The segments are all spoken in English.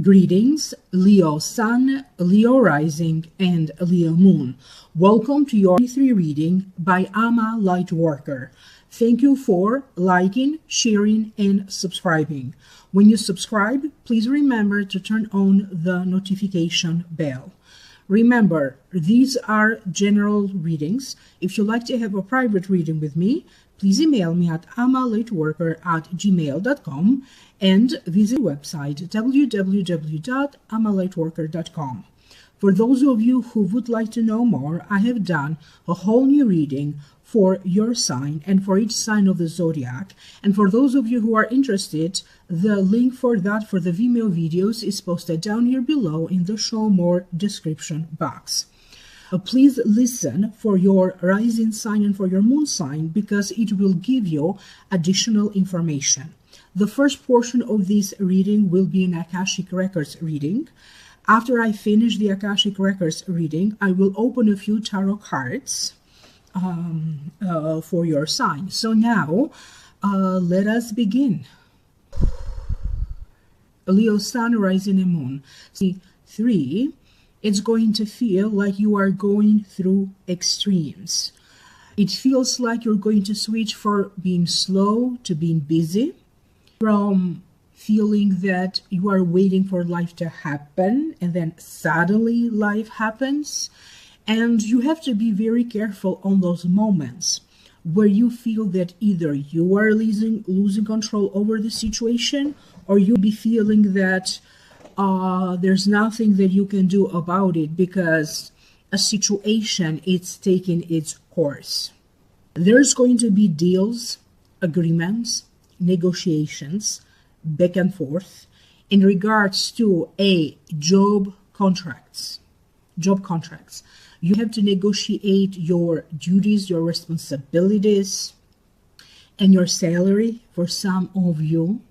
Greetings, Leo Sun, Leo Rising, and Leo Moon. Welcome to your 3 reading by Ama Lightworker. Thank you for liking, sharing, and subscribing. When you subscribe, please remember to turn on the notification bell. Remember, these are general readings. If you'd like to have a private reading with me, please email me at amalightworker@gmail.com and visit the website www.amalightworker.com. For those of you who would like to know more, I have done a whole new reading for your sign and for each sign of the zodiac. And for those of you who are interested, the link for that for the Vimeo videos is posted down here below in the show more description box. Please listen for your rising sign and for your moon sign because it will give you additional information. The first portion of this reading will be an Akashic Records reading. After I finish the Akashic Records reading, I will open a few tarot cards for your sign. So now, let us begin. Leo Sun, Rising, and Moon. See, 3, it's going to feel like you are going through extremes. It feels like you're going to switch from being slow to being busy, from feeling that you are waiting for life to happen and then suddenly life happens. And you have to be very careful on those moments where you feel that either you are losing control over the situation, or you'll be feeling that there's nothing that you can do about it because a situation is taking its course. There's going to be deals, agreements, negotiations, back and forth in regards to job contracts. You have to negotiate your duties, your responsibilities, and your salary for some of you.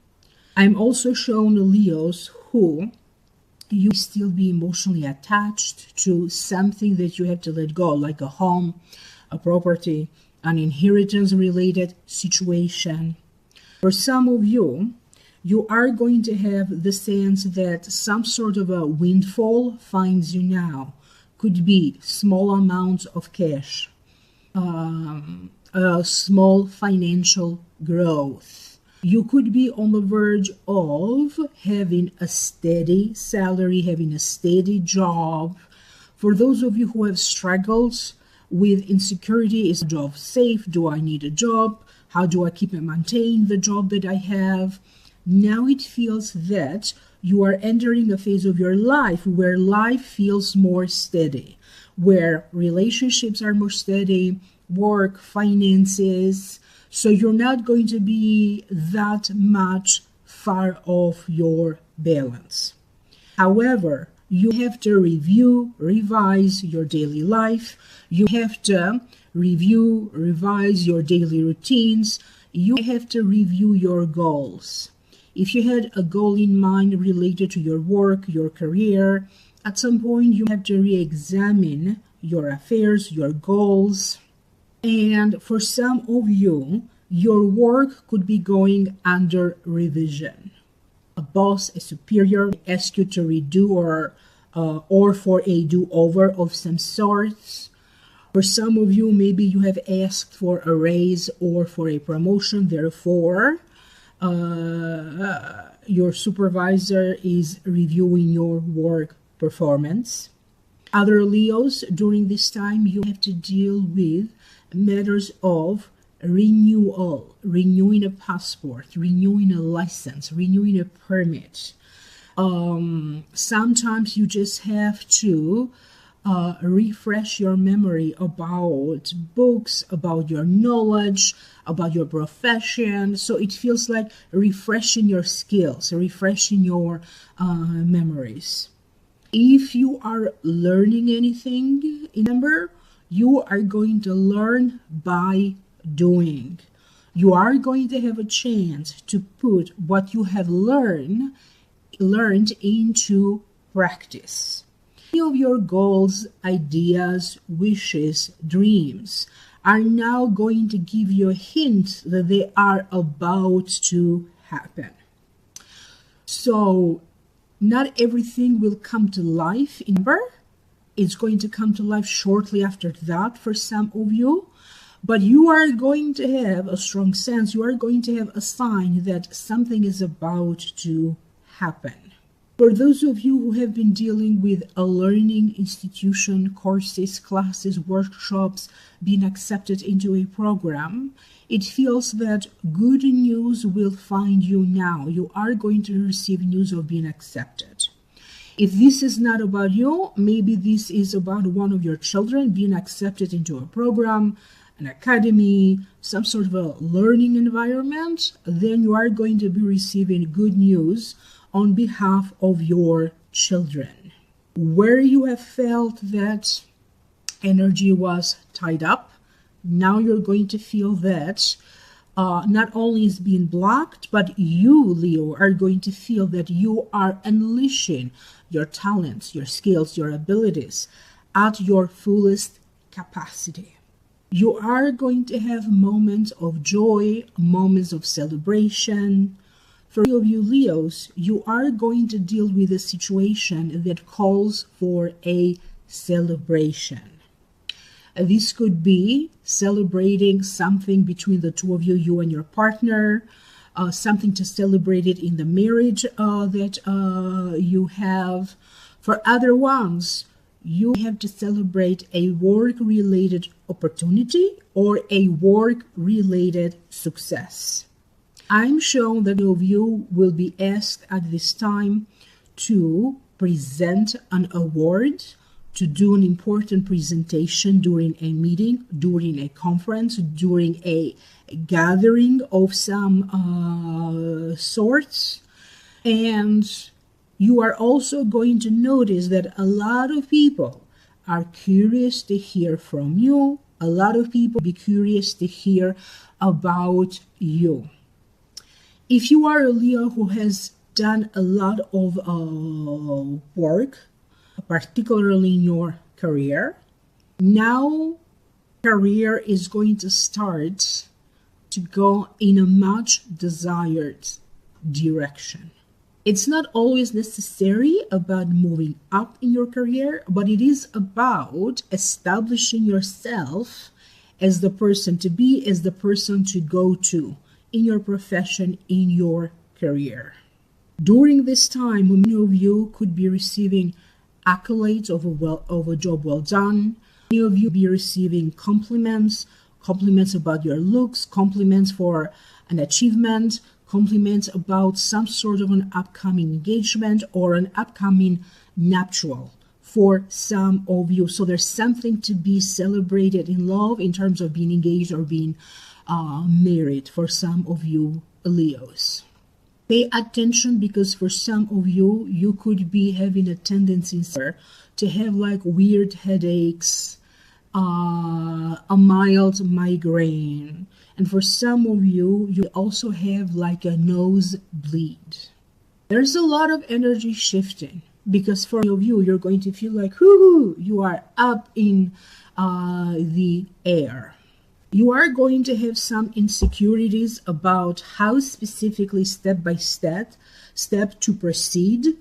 I'm also shown Leos who you still be emotionally attached to something that you have to let go, like a home, a property, an inheritance-related situation. For some of you, you are going to have the sense that some sort of a windfall finds you now. Could be small amounts of cash, a small financial growth. You could be on the verge of having a steady salary, having a steady job. For those of you who have struggles with insecurity, is a job safe? Do I need a job? How do I keep and maintain the job that I have? Now it feels that you are entering a phase of your life where life feels more steady, where relationships are more steady, work, finances. So you're not going to be that much far off your balance. However, you have to revise your daily life. You have to revise your daily routines. You have to review your goals. If you had a goal in mind related to your work, your career, at some point you have to re-examine your affairs, your goals. And for some of you, your work could be going under revision. A boss, a superior asks you to redo or for a do-over of some sorts. For some of you, maybe you have asked for a raise or for a promotion, therefore, your supervisor is reviewing your work performance. Other Leos, during this time, you have to deal with matters of renewal, renewing a passport, renewing a license, renewing a permit. Sometimes you just have to refresh your memory about books, about your knowledge, about your profession. So it feels like refreshing your skills, refreshing your memories. If you are learning anything, remember, you are going to learn by doing. You are going to have a chance to put what you have learned into practice. Any of your goals, ideas, wishes, dreams are now going to give you a hint that they are about to happen. So Not everything will come to life in November. It's going to come to life shortly after that for some of you. But you are going to have a strong sense, you are going to have a sign that something is about to happen. For those of you who have been dealing with a learning institution, courses, classes, workshops, being accepted into a program, it feels that good news will find you now. You are going to receive news of being accepted. If this is not about you, maybe this is about one of your children being accepted into a program, an academy, some sort of a learning environment, then you are going to be receiving good news on behalf of your children. Where you have felt that energy was tied up, now you're going to feel that not only is being blocked, but you, Leo, are going to feel that you are unleashing your talents, your skills, your abilities at your fullest capacity. You are going to have moments of joy, moments of celebration. For many of you Leos, you are going to deal with a situation that calls for a celebration. This could be celebrating something between the two of you, you and your partner, something to celebrate it in the marriage that you have. For other ones, you have to celebrate a work-related opportunity or a work-related success. I'm shown that many of you will be asked at this time to present an award, to do an important presentation during a meeting, during a conference, during a gathering of some sorts. And you are also going to notice that a lot of people are curious to hear from you. A lot of people be curious to hear about you. If you are a Leo who has done a lot of work, particularly in your career, now career is going to start to go in a much desired direction. It's not always necessary about moving up in your career, but it is about establishing yourself as the person to be, as the person to go to in your profession, in your career. During this time, many of you could be receiving accolades of a job well done. Many of you be receiving compliments about your looks, compliments for an achievement, compliments about some sort of an upcoming engagement or an upcoming nuptial for some of you. So there's something to be celebrated in love in terms of being engaged or being married for some of you Leos. Pay attention, because for some of you, you could be having a tendency to have like weird headaches, a mild migraine. And for some of you, you also have like a nosebleed. There's a lot of energy shifting, because for many of you, you're going to feel like, whoo, you are up in the air. You are going to have some insecurities about how specifically step by step to proceed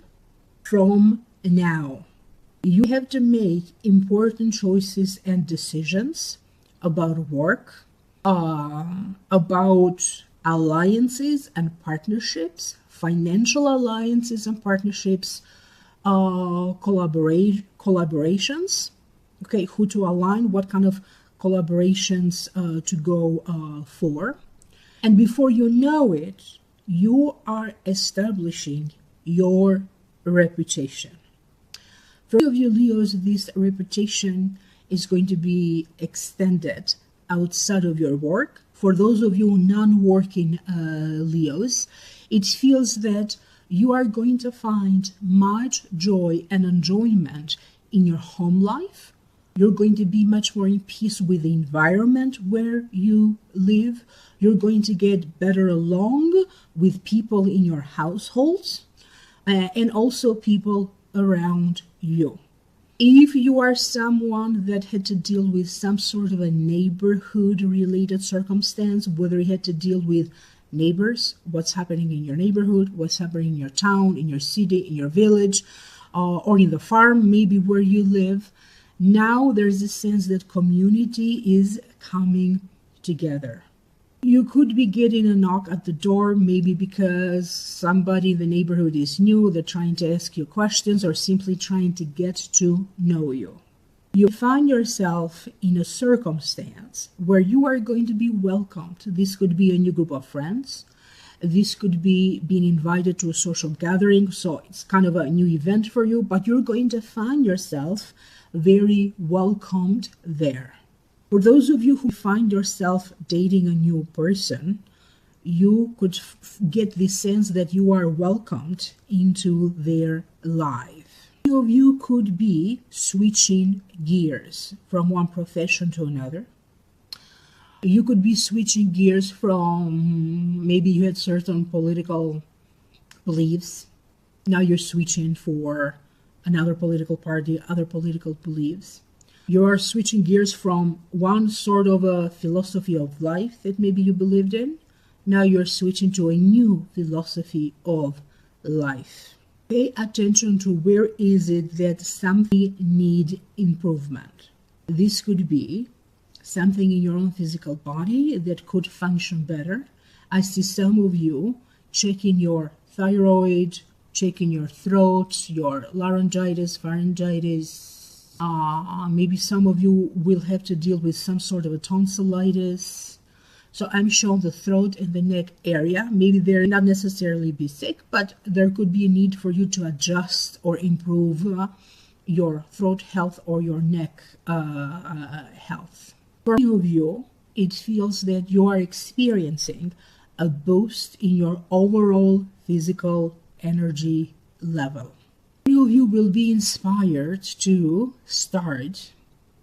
from now. You have to make important choices and decisions about work, about alliances and partnerships, financial alliances and partnerships, collaborations, okay, who to align, what kind of collaborations to go for. And before you know it, you are establishing your reputation. For many of you Leos, this reputation is going to be extended outside of your work. For those of you non-working Leos, it feels that you are going to find much joy and enjoyment in your home life. You're going to be much more in peace with the environment where you live. You're going to get better along with people in your households and also people around you. If you are someone that had to deal with some sort of a neighborhood related circumstance, whether you had to deal with neighbors, what's happening in your neighborhood, what's happening in your town, in your city, in your village, or in the farm, maybe where you live. Now there's a sense that community is coming together. You could be getting a knock at the door, maybe because somebody in the neighborhood is new, they're trying to ask you questions or simply trying to get to know you. You find yourself in a circumstance where you are going to be welcomed. This could be a new group of friends. This could be being invited to a social gathering, so it's kind of a new event for you, but you're going to find yourself very welcomed there. For those of you who find yourself dating a new person, you could get the sense that you are welcomed into their life. Many of you could be switching gears from one profession to another. You could be switching gears from, maybe you had certain political beliefs. Now you're switching for another political party, other political beliefs. You are switching gears from one sort of a philosophy of life that maybe you believed in. Now you're switching to a new philosophy of life. Pay attention to where is it that something needs improvement. This could be something in your own physical body that could function better. I see some of you checking your thyroid, checking your throat, your laryngitis, pharyngitis. Maybe some of you will have to deal with some sort of a tonsillitis. So I'm showing the throat and the neck area. Maybe they're not necessarily be sick, but there could be a need for you to adjust or improve your throat health or your neck health. For many of you, it feels that you are experiencing a boost in your overall physical energy level. Many of you will be inspired to start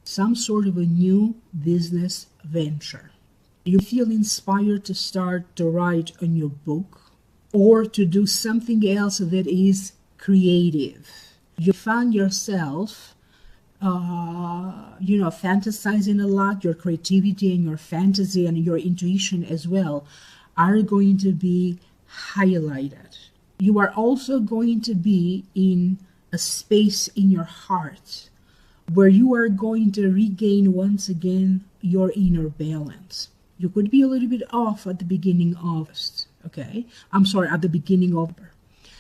some sort of a new business venture. You feel inspired to start to write a new book or to do something else that is creative. You find yourself fantasizing a lot. Your creativity and your fantasy and your intuition as well are going to be highlighted. You are also going to be in a space in your heart where you are going to regain once again your inner balance. You could be a little bit off at the beginning of August, okay? At the beginning of October.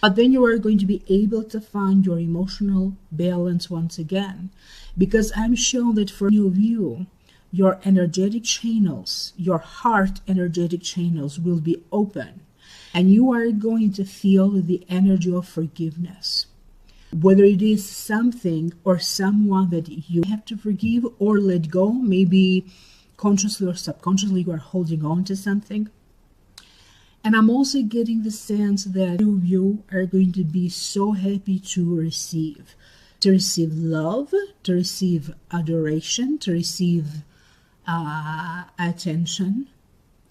But then you are going to be able to find your emotional balance once again, because I'm sure that for many of you, your energetic channels, your heart energetic channels will be open, and you are going to feel the energy of forgiveness. Whether it is something or someone that you have to forgive or let go, maybe consciously or subconsciously you are holding on to something. And I'm also getting the sense that you are going to be so happy to receive love, to receive adoration, to receive attention.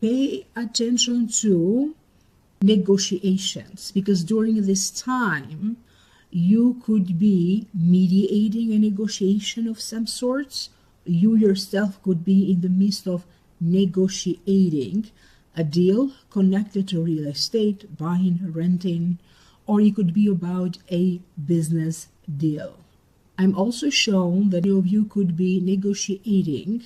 Pay attention to negotiations, because during this time you could be mediating a negotiation of some sorts. You yourself could be in the midst of negotiating a deal connected to real estate, buying, renting, or it could be about a business deal. I'm also shown that many of you could be negotiating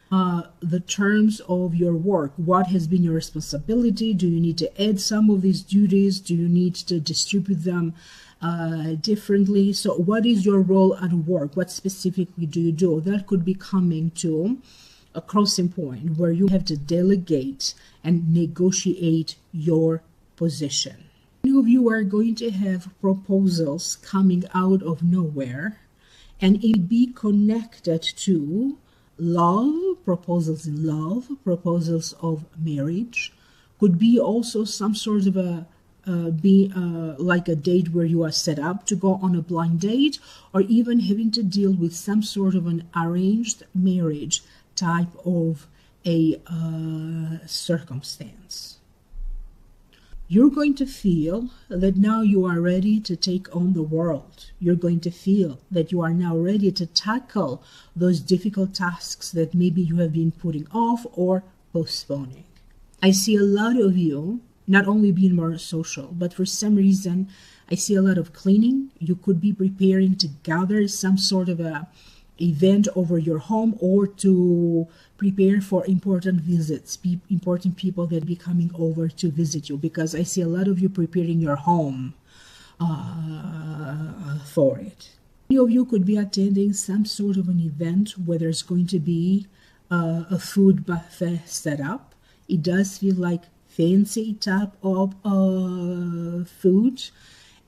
the terms of your work. What has been your responsibility? Do you need to add some of these duties? Do you need to distribute them differently? So what is your role at work? What specifically do you do? That could be coming to a crossing point where you have to delegate and negotiate your position. Many of you are going to have proposals coming out of nowhere, and it be connected to love, proposals in love, proposals of marriage. Could be also some sort of a like a date where you are set up to go on a blind date, or even having to deal with some sort of an arranged marriage type of a circumstance. You're going to feel that now you are ready to take on the world. You're going to feel that you are now ready to tackle those difficult tasks that maybe you have been putting off or postponing. I see a lot of you not only being more social, but for some reason, I see a lot of cleaning. You could be preparing to gather some sort of a event over your home, or to prepare for important visits, important people that be coming over to visit you, because I see a lot of you preparing your home for it. Many of you could be attending some sort of an event where there's going to be a food buffet set up. It does feel like fancy type of food.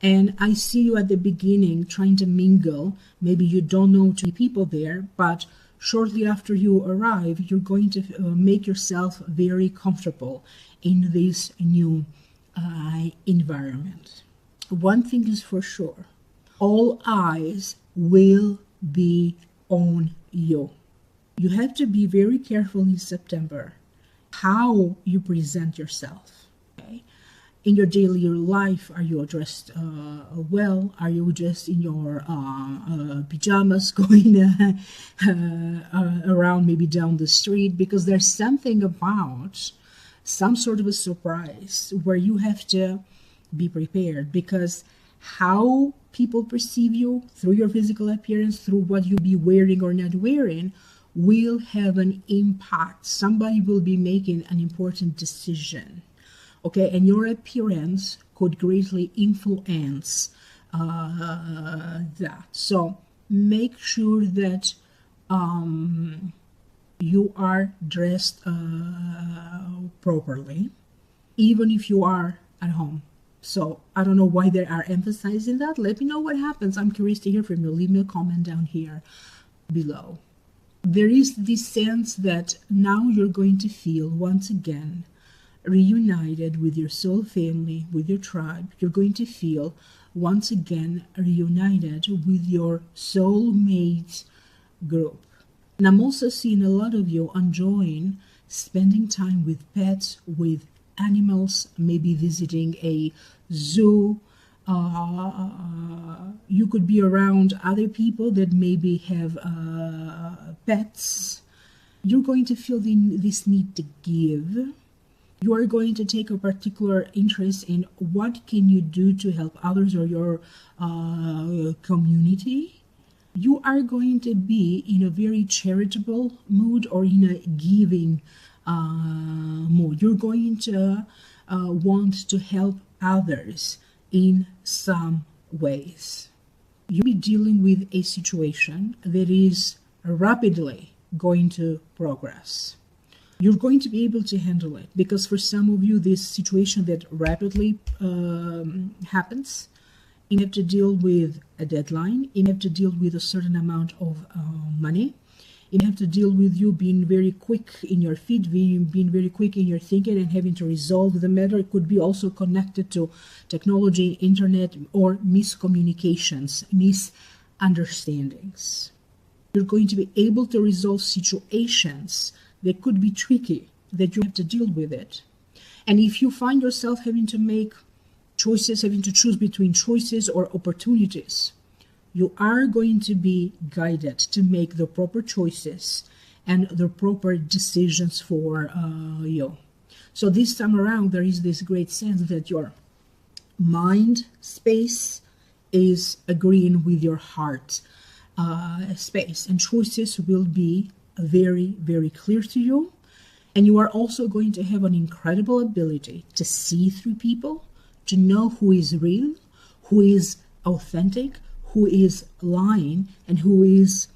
And I see you at the beginning trying to mingle. Maybe you don't know too many people there, but shortly after you arrive, you're going to make yourself very comfortable in this new environment. One thing is for sure, all eyes will be on you. You have to be very careful in September how you present yourself. Okay? In your daily life, are you dressed well? Are you just in your pajamas going around, maybe down the street? Because there's something about some sort of a surprise where you have to be prepared, because how people perceive you through your physical appearance, through what you be wearing or not wearing, will have an impact. Somebody will be making an important decision. Okay, and your appearance could greatly influence that. So make sure that you are dressed properly, even if you are at home. So I don't know why they are emphasizing that. Let me know what happens. I'm curious to hear from you. Leave me a comment down here below. There is this sense that now you're going to feel once again reunited with your soul family, with your tribe. You're going to feel once again reunited with your soulmate group. And I'm also seeing a lot of you enjoying spending time with pets, with animals, maybe visiting a zoo. You could be around other people that maybe have pets. You're going to feel this need to give. You are going to take a particular interest in what can you do to help others or your community. You are going to be in a very charitable mood or in a giving mood. You're going to want to help others in some ways. You'll be dealing with a situation that is rapidly going to progress. You're going to be able to handle it, because for some of you, this situation that rapidly happens, you have to deal with a deadline, you have to deal with a certain amount of money, you have to deal with you being very quick in your feet, being very quick in your thinking and having to resolve the matter. It could be also connected to technology, internet, or miscommunications, misunderstandings. You're going to be able to resolve situations that could be tricky, that you have to deal with it. And if you find yourself having to make choices, having to choose between choices or opportunities, you are going to be guided to make the proper choices and the proper decisions for you. So this time around, there is this great sense that your mind space is agreeing with your heart space, and choices will be very, very clear to you. And you are also going to have an incredible ability to see through people, to know who is real, who is authentic, who is lying, and who is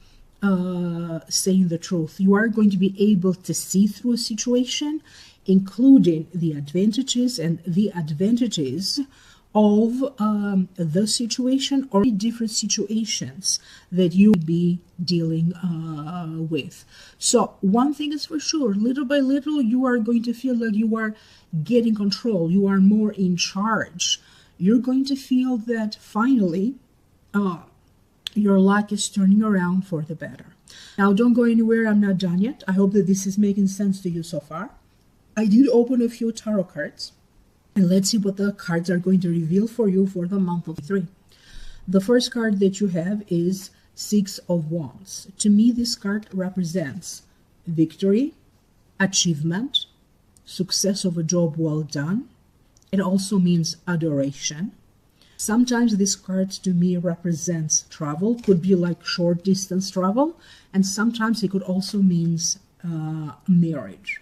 saying the truth. You are going to be able to see through a situation, including the advantages and the advantages of the situation or different situations that you will be dealing with. So one thing is for sure, little by little, you are going to feel like you are getting control. You are more in charge. You're going to feel that finally your luck is turning around for the better. Now, don't go anywhere. I'm not done yet. I hope that this is making sense to you so far. I did open a few tarot cards, and let's see what the cards are going to reveal for you for the month of 3. The first card that you have is Six of Wands. To me, this card represents victory, achievement, success of a job well done. It also means adoration. Sometimes this card to me represents travel, could be like short distance travel, and sometimes it could also means marriage.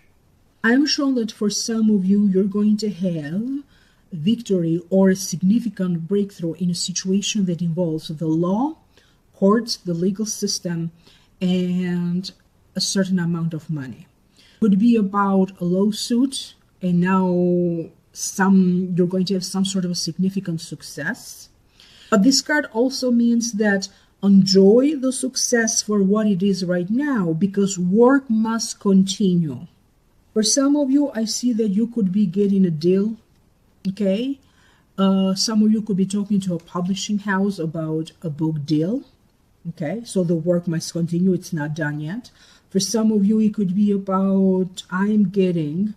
I'm sure that for some of you, you're going to have victory or a significant breakthrough in a situation that involves the law, courts, the legal system, and a certain amount of money. Could be about a lawsuit, and now you're going to have some sort of a significant success. But this card also means that enjoy the success for what it is right now, because work must continue. For some of you, I see that you could be getting a deal, okay? Some of you could be talking to a publishing house about a book deal, okay? So the work must continue, it's not done yet. For some of you, it could be about, I'm getting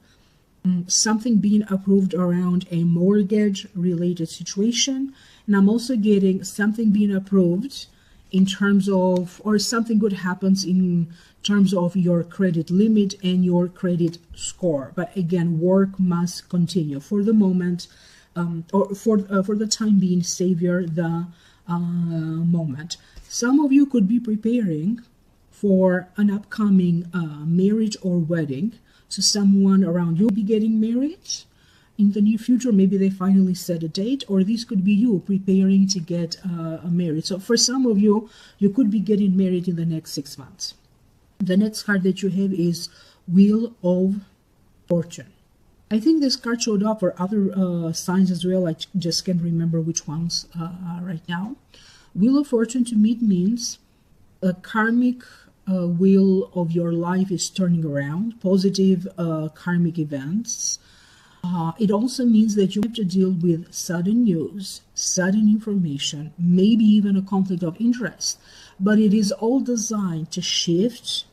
something being approved around a mortgage-related situation, and I'm also getting something being approved in terms of, or something good happens in terms of your credit limit and your credit score. But again, work must continue for the moment, or for the time being. Savor the moment. Some of you could be preparing for an upcoming marriage or wedding. So someone around you will be getting married in the near future. Maybe they finally set a date, or this could be you preparing to get married. So for some of you, you could be getting married in the next 6 months. The next card that you have is Wheel of Fortune. I think this card showed up for other signs as well. I just can't remember which ones right now. Wheel of Fortune to me means a karmic wheel of your life is turning around, positive karmic events. It also means that you have to deal with sudden news, sudden information, maybe even a conflict of interest. But it is all designed to shift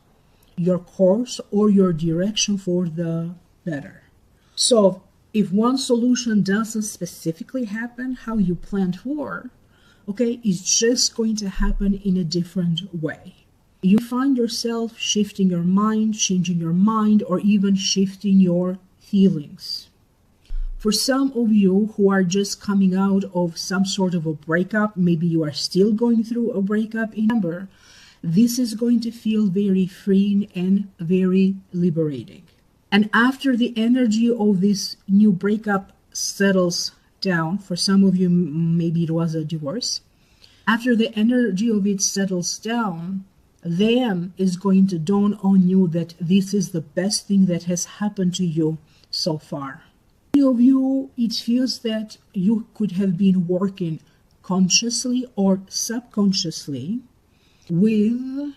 your course or your direction for the better. So if one solution doesn't specifically happen how you planned for, okay, it's just going to happen in a different way. You find yourself shifting your mind, changing your mind, or even shifting your feelings. For some of you who are just coming out of some sort of a breakup, maybe you are still going through a breakup, remember, this is going to feel very freeing and very liberating. And after the energy of this new breakup settles down, for some of you, maybe it was a divorce, after the energy of it settles down, then is going to dawn on you that this is the best thing that has happened to you so far. Many of you, it feels that you could have been working consciously or subconsciously with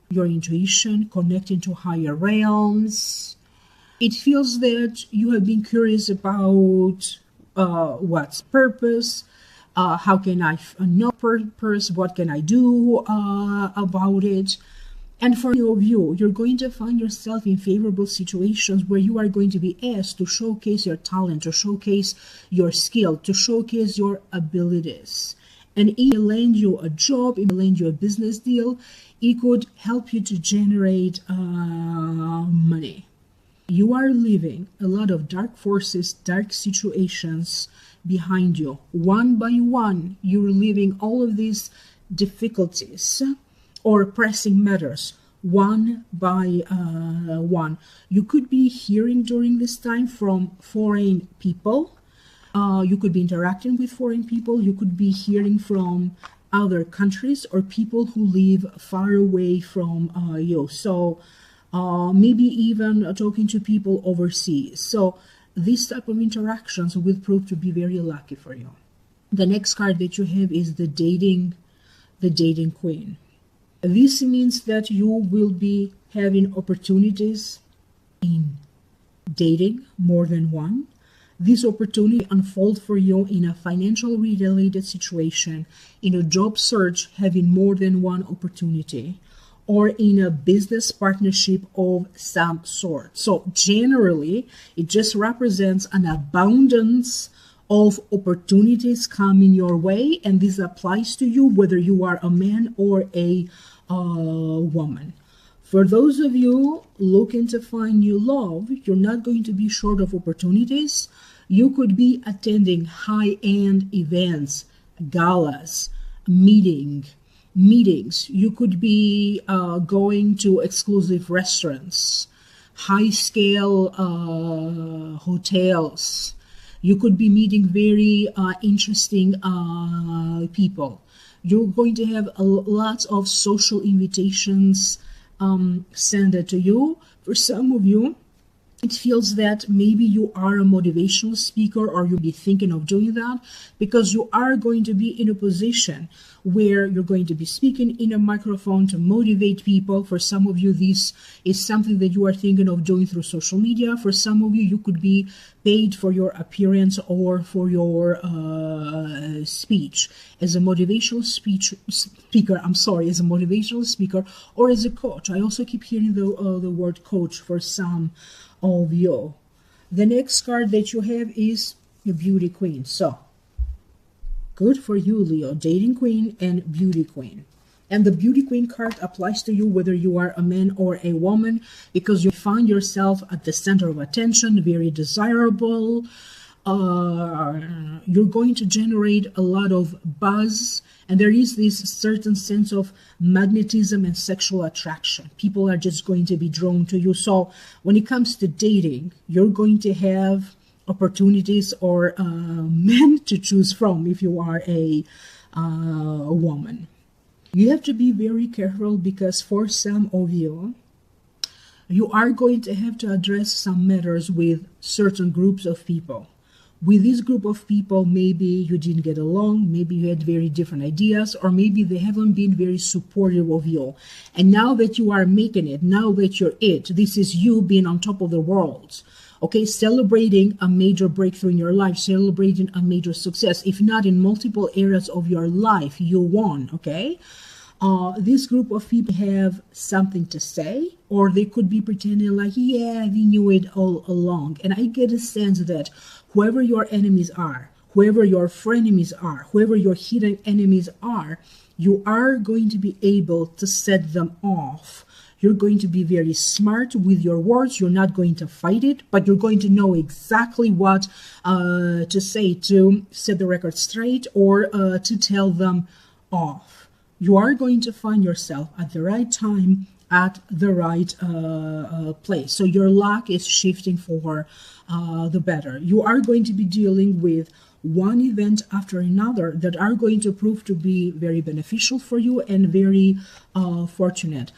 your intuition, connecting to higher realms. It feels that you have been curious about what's purpose, how can I know purpose, what can I do about it. And for many of you, you're going to find yourself in favorable situations where you are going to be asked to showcase your talent, to showcase your skill, to showcase your abilities. And it may land you a job, it may land you a business deal, it could help you to generate money. You are leaving a lot of dark forces, dark situations behind you. One by one, you're leaving all of these difficulties or pressing matters one by one. You could be hearing during this time from foreign people. You could be interacting with foreign people. You could be hearing from other countries or people who live far away from you. So maybe even talking to people overseas. So these type of interactions will prove to be very lucky for you. The next card that you have is the dating queen. This means that you will be having opportunities in dating, more than one. This opportunity unfold for you in a financial related situation, in a job search, having more than one opportunity, or in a business partnership of some sort. So generally, it just represents an abundance of opportunities coming your way, and this applies to you whether you are a man or a woman. For those of you looking to find new love, you're not going to be short of opportunities. You could be attending high-end events, galas, meetings. You could be going to exclusive restaurants, high-scale hotels. You could be meeting very interesting people. You're going to have lots of social invitations sent to you. For some of you, it feels that maybe you are a motivational speaker, or you'll be thinking of doing that, because you are going to be in a position where you're going to be speaking in a microphone to motivate people. For some of you, this is something that you are thinking of doing through social media. For some of you, you could be paid for your appearance or for your speech as a motivational speaker. As a motivational speaker or as a coach. I also keep hearing the word coach for some of you. The next card that you have is your beauty queen. So good for you, Leo. Dating queen and beauty queen. And the beauty queen card applies to you whether you are a man or a woman, because you find yourself at the center of attention, very desirable. You're going to generate a lot of buzz, and there is this certain sense of magnetism and sexual attraction. People are just going to be drawn to you. So when it comes to dating, you're going to have opportunities or men to choose from if you are a woman. You have to be very careful, because for some of you, you are going to have to address some matters with certain groups of people. With this group of people, maybe you didn't get along, maybe you had very different ideas, or maybe they haven't been very supportive of you. And now that you are making it, now that you're it, this is you being on top of the world. Okay, celebrating a major breakthrough in your life, celebrating a major success. If not in multiple areas of your life, you won, okay? This group of people have something to say, or they could be pretending like, yeah, we knew it all along. And I get a sense that whoever your enemies are, whoever your frenemies are, whoever your hidden enemies are, you are going to be able to set them off. You're going to be very smart with your words. You're not going to fight it, but you're going to know exactly what to say to set the record straight, or to tell them off. You are going to find yourself at the right time, at the right place. So your luck is shifting for the better. You are going to be dealing with one event after another that are going to prove to be very beneficial for you and very fortunate.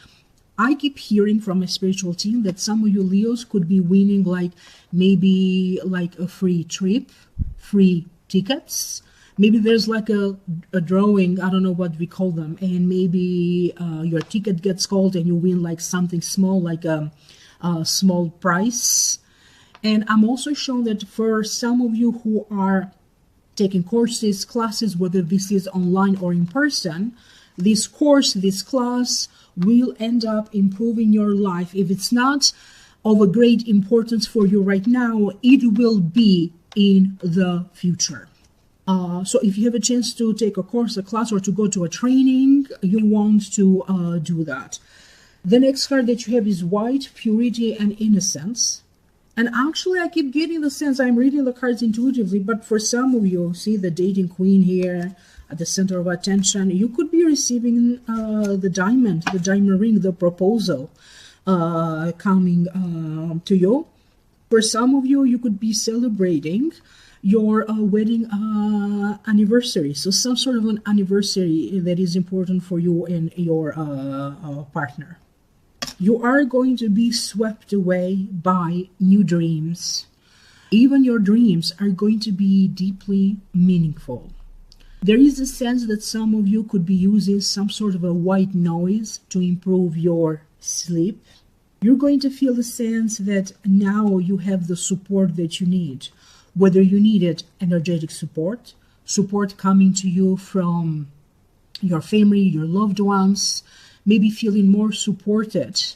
I keep hearing from a spiritual team that some of you Leos could be winning maybe a free trip, free tickets. Maybe there's like a drawing, I don't know what we call them, and maybe your ticket gets called and you win like something small, like a small prize. And I'm also shown that for some of you who are taking courses, classes, whether this is online or in person, this course, this class will end up improving your life. If it's not of a great importance for you right now, it will be in the future. So if you have a chance to take a course, a class, or to go to a training, you want to do that. The next card that you have is white, purity and innocence. And actually, I keep getting the sense, I'm reading the cards intuitively, but for some of you, see the dating queen here at the center of attention, you could be receiving the diamond ring, the proposal coming to you. For some of you, you could be celebrating your wedding anniversary. So some sort of an anniversary that is important for you and your partner. You are going to be swept away by new dreams. Even your dreams are going to be deeply meaningful. There is a sense that some of you could be using some sort of a white noise to improve your sleep. You're going to feel the sense that now you have the support that you need. Whether you needed energetic support coming to you from your family, your loved ones, maybe feeling more supported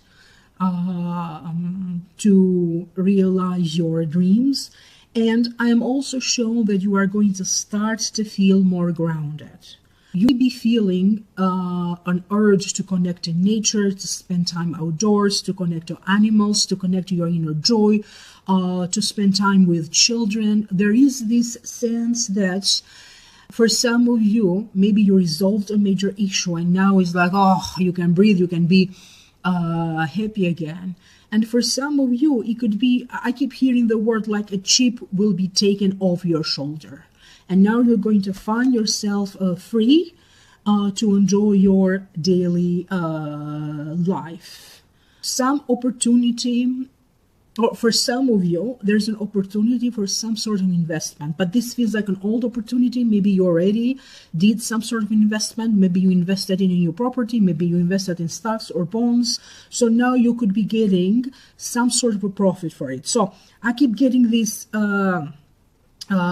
to realize your dreams. And I am also shown that you are going to start to feel more grounded. You may be feeling an urge to connect to nature, to spend time outdoors, to connect to animals, to connect to your inner joy, to spend time with children. There is this sense that for some of you, maybe you resolved a major issue and now it's like, oh, you can breathe, you can be happy again. And for some of you, it could be, I keep hearing the word like a chip will be taken off your shoulder. And now you're going to find yourself free to enjoy your daily life. Some opportunity, or for some of you, there's an opportunity for some sort of investment, but this feels like an old opportunity. Maybe you already did some sort of investment. Maybe you invested in a new property. Maybe you invested in stocks or bonds. So now you could be getting some sort of a profit for it. So I keep getting this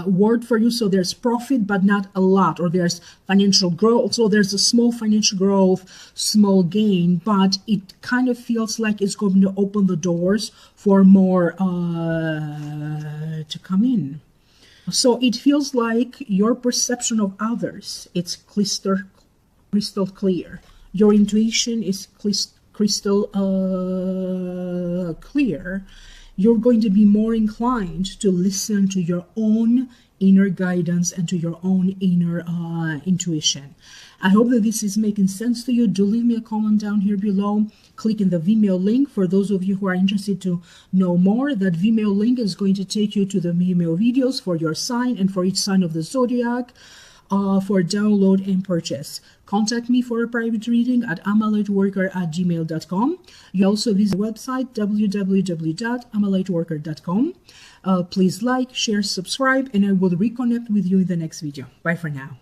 word for you. So there's profit, but not a lot, or there's financial growth. So there's a small financial growth, small gain, but it kind of feels like it's going to open the doors for more to come in. So it feels like your perception of others, it's crystal clear. Your intuition is crystal clear. You're going to be more inclined to listen to your own inner guidance and to your own inner intuition. I hope that this is making sense to you. Do leave me a comment down here below. Click in the Vimeo link for those of you who are interested to know more. That Vimeo link is going to take you to the Vimeo videos for your sign and for each sign of the zodiac. For download and purchase. Contact me for a private reading at amalightworker@gmail.com. You also visit the website www.amalightworker.com. Please like, share, subscribe, and I will reconnect with you in the next video. Bye for now.